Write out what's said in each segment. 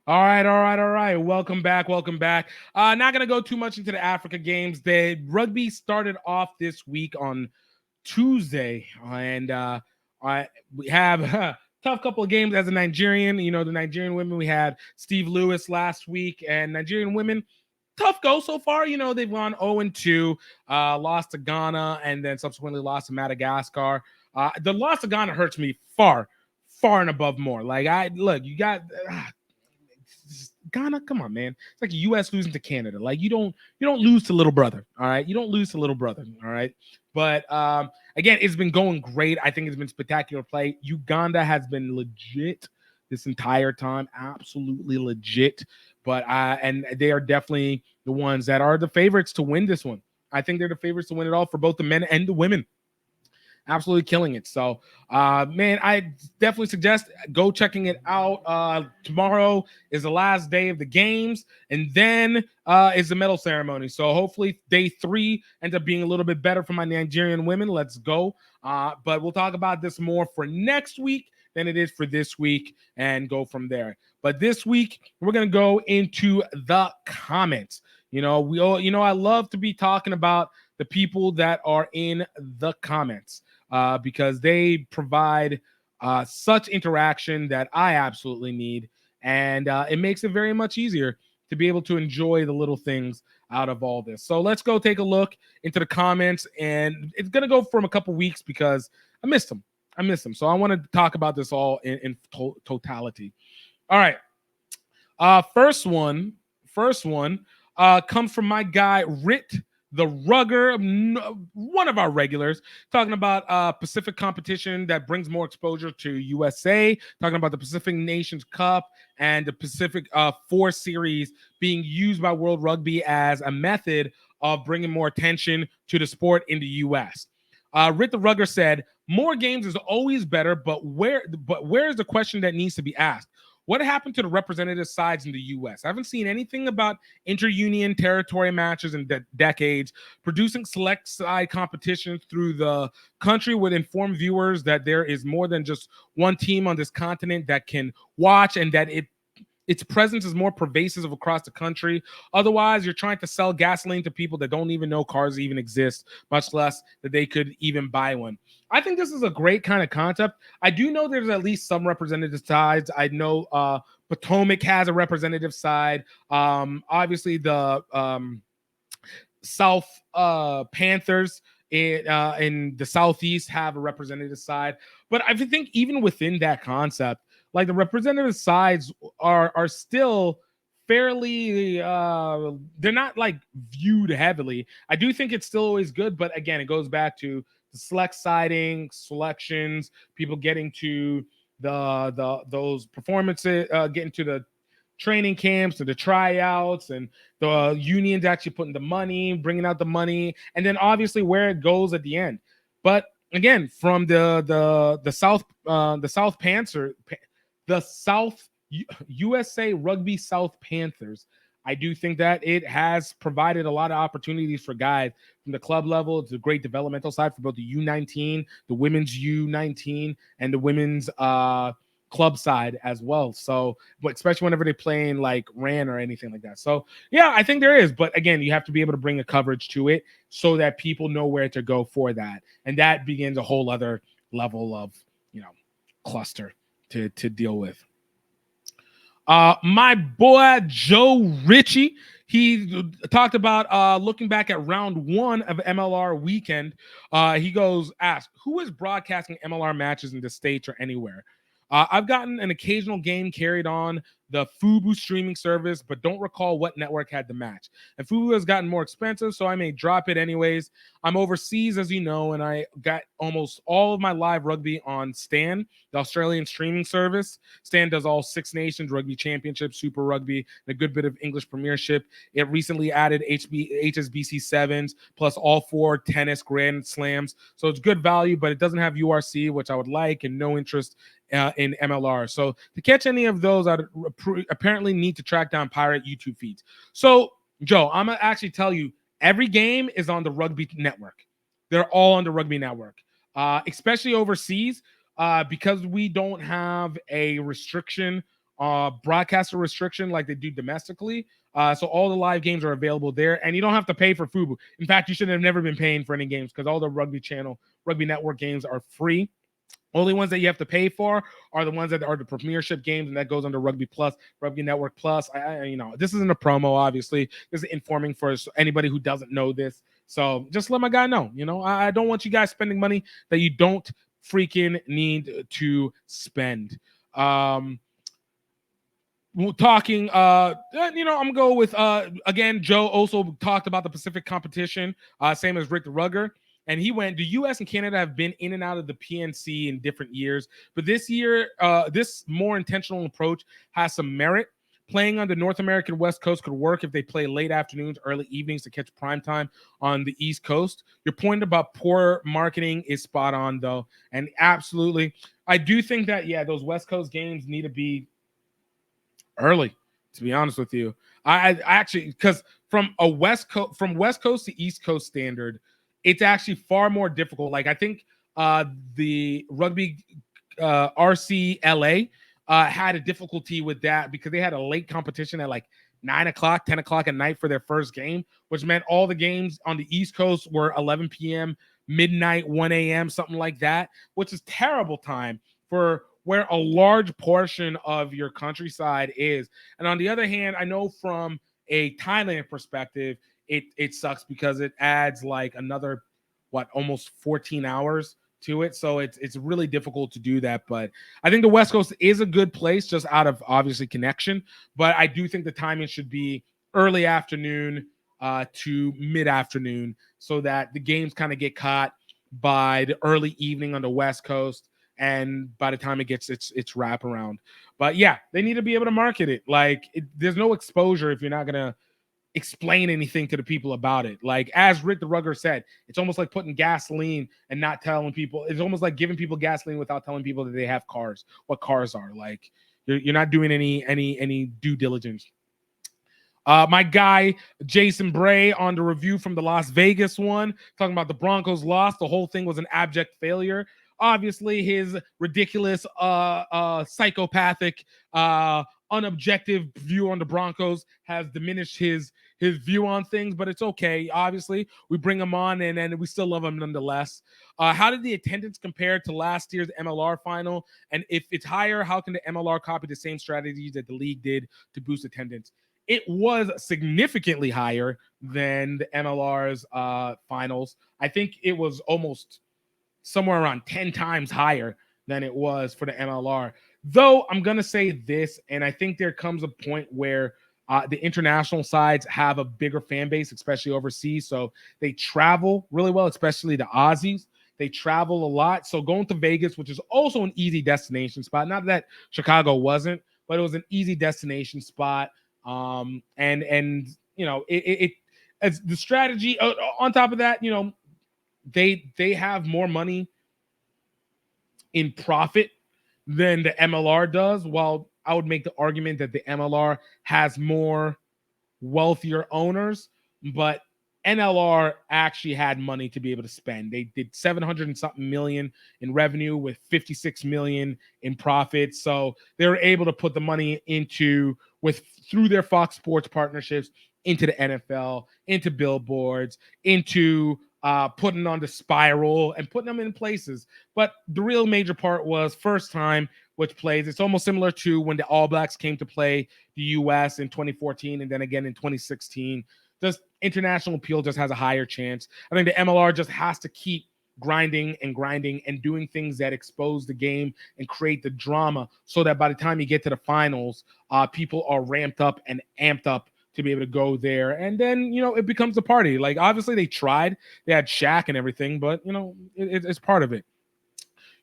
All right, all right, all right. Welcome back, welcome back. Not gonna go too much into the Africa games. The rugby started off this week on Tuesday, and we have a tough couple of games as a Nigerian. You know, the Nigerian women. We had Steve Lewis last week, and Nigerian women. Tough go so far. You know, they've gone 0-2, lost to Ghana, and then subsequently lost to Madagascar. The loss to Ghana hurts me far, far and above more. Like I look, you got Ghana, come on, man. It's like the U.S. losing to Canada. Like you don't lose to little brother. All right, you don't lose to little brother. All right, but again, it's been going great. I think it's been spectacular play. Uganda has been legit this entire time, absolutely legit. But and they are definitely the ones that are the favorites to win this one. I think they're the favorites to win it all for both the men and the women, absolutely killing it. So, man, I definitely suggest go checking it out. Tomorrow is the last day of the games, and then is the medal ceremony. So hopefully day 3 ends up being a little bit better for my Nigerian women. Let's go. But we'll talk about this more for next week than it is for this week and go from there. But this week, we're going to go into the comments. You know, I love to be talking about the people that are in the comments because they provide such interaction that I absolutely need. And it makes it very much easier to be able to enjoy the little things out of all this. So let's go take a look into the comments. And it's going to go from a couple weeks because I missed them. So I want to talk about this all in totality. All right. First one comes from my guy, Rit the Rugger, one of our regulars, talking about Pacific competition that brings more exposure to USA, talking about the Pacific Nations Cup and the Pacific 4 series being used by World Rugby as a method of bringing more attention to the sport in the US. Rit the Rugger said, more games is always better, but where is the question that needs to be asked? What happened to the representative sides in the U.S.? I haven't seen anything about inter-union territory matches in decades. Producing select side competitions through the country would inform viewers that there is more than just one team on this continent that can watch, and that its presence is more pervasive across the country. Otherwise, you're trying to sell gasoline to people that don't even know cars even exist, much less that they could even buy one. I think this is a great kind of concept. I do know there's at least some representative sides. I know Potomac has a representative side. Obviously, the South Panthers in the Southeast have a representative side. But I think even within that concept, like the representative sides are still fairly they're not like viewed heavily. I do think it's still always good, but again, it goes back to the select siding, selections, people getting to the those performances, getting to the training camps and the tryouts, and the unions actually putting the money, bringing out the money, and then obviously where it goes at the end. But again, from the South Panther, the South USA Rugby South Panthers, I do think that it has provided a lot of opportunities for guys from the club level. It's a great developmental side for both the U19, the women's U19, and the women's club side as well. So, but especially whenever they play in like RAN or anything like that. So, yeah, I think there is. But again, you have to be able to bring a coverage to it so that people know where to go for that. And that begins a whole other level of, cluster to deal with. My boy Joe Ritchie, he talked about looking back at round 1 of MLR weekend. He goes, ask, who is broadcasting MLR matches in the States or anywhere? I've gotten an occasional game carried on the Fubu streaming service, but don't recall what network had the match. And Fubu has gotten more expensive, so I may drop it anyways. I'm overseas, as you know, and I got almost all of my live rugby on Stan, the Australian streaming service. Stan does all Six Nations, Rugby Championship, Super Rugby, and a good bit of English Premiership. It recently added HSBC 7s, plus all 4 tennis Grand Slams. So it's good value, but it doesn't have URC, which I would like, and no interest in MLR. So to catch any of those, I apparently need to track down pirate YouTube feeds. So, Joe, I'm going to actually tell you, every game is on the Rugby Network. They're all on the Rugby Network, especially overseas, because we don't have a restriction broadcaster restriction like they do domestically. So all the live games are available there, and you don't have to pay for Fubo. In fact, you should have never been paying for any games because all the Rugby Network games are free. Only ones that you have to pay for are the ones that are the Premiership games, and that goes under Rugby Plus, Rugby Network Plus. This isn't a promo, obviously. This is informing for anybody who doesn't know this. So just let my guy know. I don't want you guys spending money that you don't freaking need to spend. Talking I'm gonna go with again, Joe also talked about the Pacific competition, same as Rick the Rugger, and he went, the US and Canada have been in and out of the PNC in different years, but this year this more intentional approach has some merit. Playing on the North American West Coast could work if they play late afternoons, early evenings to catch prime time on the East Coast. Your point about poor marketing is spot on, though, and absolutely, I do think that those West Coast games need to be early, to be honest with you. I actually, because from West Coast to East Coast standard, it's actually far more difficult. Like I think the rugby RC LA had a difficulty with that because they had a late competition at like 9 o'clock, 10 o'clock at night for their first game, which meant all the games on the East Coast were 11 p.m., midnight, 1 a.m., something like that, which is terrible time for where a large portion of your countryside is. And on the other hand, I know from a Thailand perspective, it sucks because it adds like another, almost 14 hours to it. So it's really difficult to do that. But I think the West Coast is a good place just out of obviously connection. But I do think the timing should be early afternoon to mid-afternoon so that the games kind of get caught by the early evening on the West Coast. And by the time it gets its wraparound. But yeah, they need to be able to market it. There's no exposure if you're not going to explain anything to the people about it. Like, as Rick the Rugger said, it's almost like putting gasoline and not telling people. It's almost like giving people gasoline without telling people that they have cars, what cars are. Like, you're not doing any due diligence. My guy, Jason Bray, on the review from the Las Vegas one, talking about the Broncos lost. The whole thing was an abject failure. Obviously, his ridiculous, psychopathic, unobjective view on the Broncos has diminished his view on things, but it's okay. Obviously, we bring him on, and we still love him nonetheless. How did the attendance compare to last year's MLR final? And if it's higher, how can the MLR copy the same strategies that the league did to boost attendance? It was significantly higher than the MLR's finals. I think it was almost somewhere around 10 times higher than it was for the MLR. Though I'm going to say this, and I think there comes a point where the international sides have a bigger fan base, especially overseas. So they travel really well, especially the Aussies. They travel a lot. So going to Vegas, which is also an easy destination spot, not that Chicago wasn't, but it was an easy destination spot. And as the strategy on top of that, they have more money in profit than the MLR does. While I would make the argument that the MLR has more wealthier owners, but NLR actually had money to be able to spend. They did 700 and something million in revenue with 56 million in profits. So they were able to put the money through their Fox Sports partnerships into the NFL, into billboards, into putting on the spiral and putting them in places. But the real major part was first time, which plays. It's almost similar to when the All Blacks came to play the U.S. in 2014 and then again in 2016. Just international appeal just has a higher chance. I think the MLR just has to keep grinding and doing things that expose the game and create the drama so that by the time you get to the finals, people are ramped up and amped up to be able to go there. And then, it becomes a party. Like, obviously they tried. They had Shaq and everything, but, it's part of it.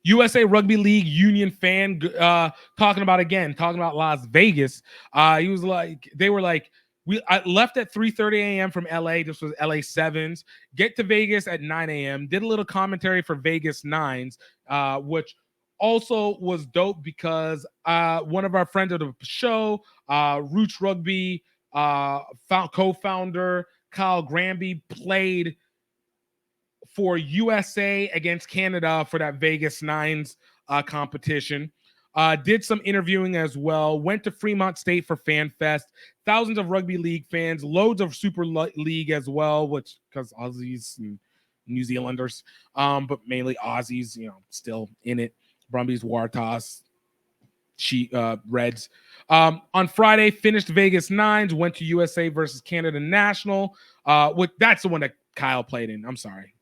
USA Rugby League Union fan talking about Las Vegas. He was like, they were like, I left at 3:30 a.m. from LA. This was LA Sevens. Get to Vegas at 9 a.m. Did a little commentary for Vegas Nines, which also was dope because one of our friends of the show, Roots Rugby co-founder Kyle Granby, played for USA against Canada for that Vegas Nines competition. Did some interviewing as well. Went to Fremont State for Fan Fest. Thousands of rugby league fans. Loads of Super League as well, which because Aussies and New Zealanders, but mainly Aussies, still in it. Brumbies, Waratahs, Reds. On Friday, finished Vegas Nines. Went to USA versus Canada National. That's the one that Kyle played in. I'm sorry.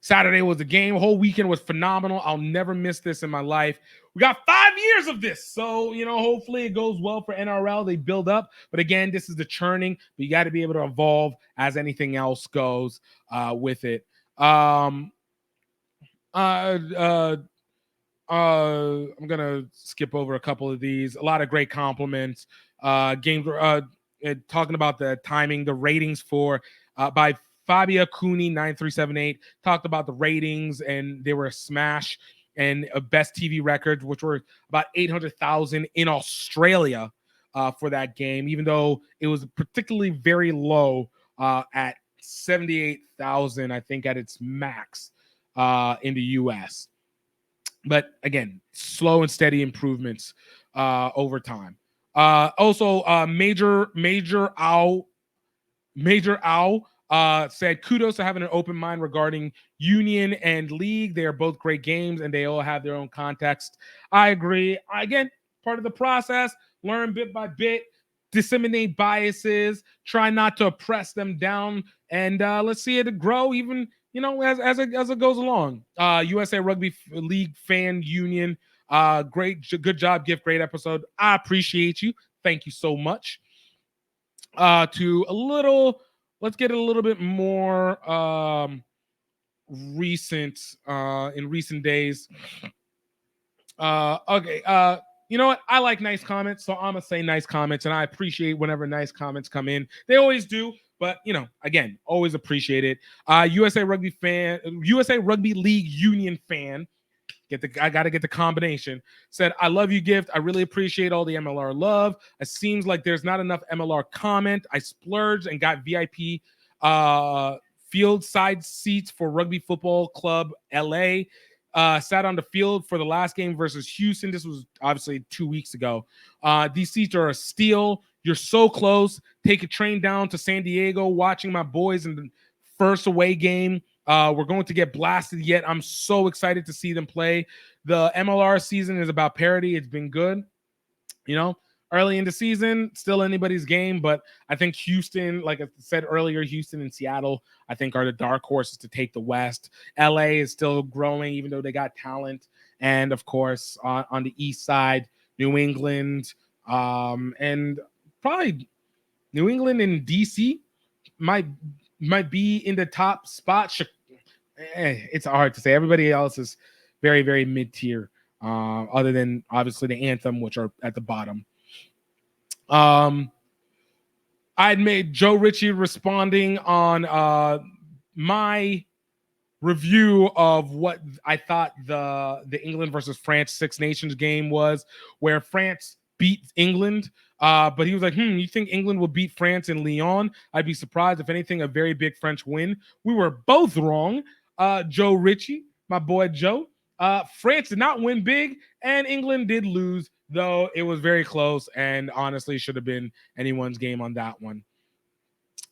Saturday was the game. Whole weekend was phenomenal. I'll never miss this in my life. We got 5 years of this. So, hopefully it goes well for NRL. They build up. But again, this is the churning. But you got to be able to evolve as anything else goes with it. I'm gonna skip over a couple of these. A lot of great compliments. Games talking about the timing, the ratings for by Fabia Cooney 9378 talked about the ratings, and they were a smash and a best TV record, which were about 800,000 in Australia for that game, even though it was particularly very low at 78,000, I think, at its max in the US. But again, slow and steady improvements over time. Also, Major Owl said kudos to having an open mind regarding Union and League. They are both great games and they all have their own context. I agree. Again, part of the process, learn bit by bit, disseminate biases, try not to oppress them down, and let's see it grow even as it goes along. USA Rugby League Fan Union, good job, Gift, great episode. I appreciate you. Thank you so much. Let's get a little bit more recent in recent days. Okay. You know what? I like nice comments, so I'm gonna say nice comments, and I appreciate whenever nice comments come in. They always do, but again, always appreciate it. USA Rugby League Union fan. I got to get the combination. Said, I love you, Gift. I really appreciate all the MLR love. It seems like there's not enough MLR comment. I splurged and got VIP field side seats for Rugby Football Club LA. Sat on the field for the last game versus Houston. This was obviously 2 weeks ago. These seats are a steal. You're so close. Take a train down to San Diego, watching my boys in the first away game. We're going to get blasted yet. I'm so excited to see them play. The MLR season is about parity. It's been good. Early in the season, still anybody's game, but I think Houston, like I said earlier, Houston and Seattle, I think are the dark horses to take the West. LA is still growing, even though they got talent. And of course, on the East side, New England, and probably New England and DC might be in the top spot. It's hard to say. Everybody else is very, very mid-tier, other than obviously the Anthem, which are at the bottom. I'd made Joe Ritchie responding on my review of what I thought the England versus France Six Nations game was, where France beat England. But he was like, you think England will beat France in Lyon? I'd be surprised. If anything, a very big French win. We were both wrong. Joe Ritchie, my boy Joe. France did not win big, and England did lose, though it was very close and honestly should have been anyone's game on that one.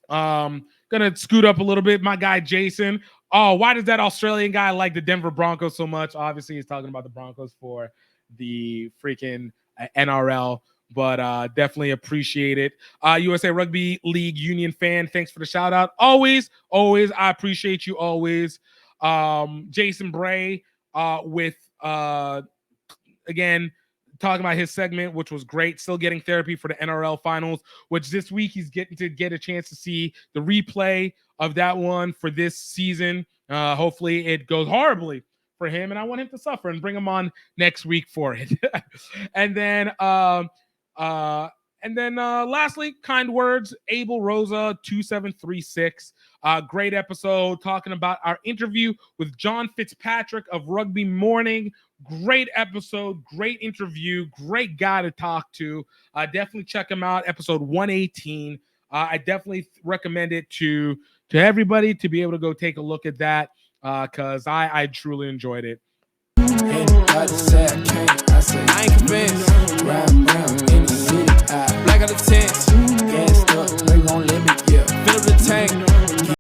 Gonna scoot up a little bit. My guy Jason. Oh, why does that Australian guy like the Denver Broncos so much? Obviously, he's talking about the Broncos for the freaking NRL, but definitely appreciate it. USA Rugby League Union fan, thanks for the shout out. Always, I appreciate you always. Jason Bray with again talking about his segment, which was great. Still getting therapy for the NRL finals, which this week he's getting to get a chance to see the replay of that one for this season. Hopefully it goes horribly for him, and I want him to suffer and bring him on next week for it. And then lastly, kind words, Abel Rosa 2736. Great episode talking about our interview with John Fitzpatrick of Rugby Morning. Great episode, great interview, great guy to talk to. Definitely check him out. Episode 118. I definitely recommend it to everybody to be able to go take a look at that because I truly enjoyed it. And Like to say I can't, I say I ain't convinced. Ride around in